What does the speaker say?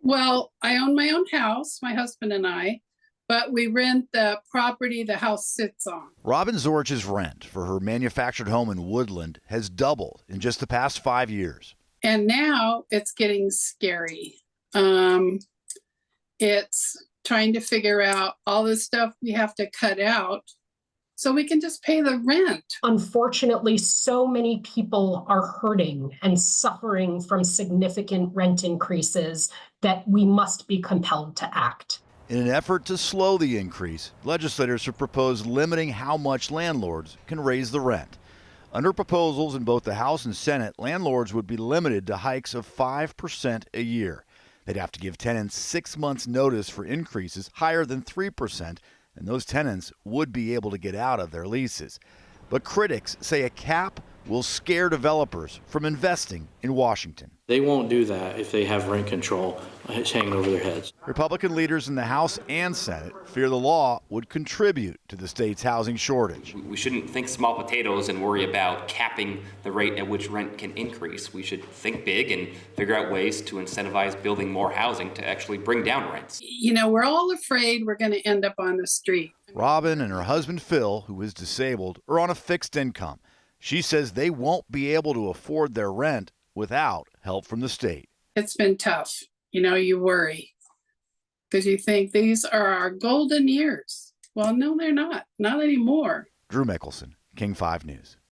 Well, I own my own house, my husband and I, but we rent the property the house sits on. Robin Zorch's rent for her manufactured home in Woodland has doubled in just the past 5 years. And now it's getting scary. Um, it's trying to figure out all the stuff we have to cut out so we can just pay the rent. Unfortunately, so many people are hurting and suffering from significant rent increases that we must be compelled to act. In an effort to slow the increase, legislators have proposed limiting how much landlords can raise the rent. Under proposals in both the House and Senate, landlords would be limited to hikes of 5% a year. They'd have to give tenants 6 months' notice for increases higher than 3%, and those tenants would be able to get out of their leases. But critics say a cap will scare developers from investing in Washington. They won't do that if they have rent control hanging over their heads. Republican leaders in the House and Senate fear the law would contribute to the state's housing shortage. We shouldn't think small potatoes and worry about capping the rate at which rent can increase. We should think big and figure out ways to incentivize building more housing to actually bring down rents. You know, we're all afraid we're going to end up on the street. Robin and her husband Phil, who is disabled, are on a fixed income. She says they won't be able to afford their rent without help from the state. It's been tough. You know, you worry because you think these are our golden years. Well, no, they're not. Not anymore. Drew Mickelson, King 5 News.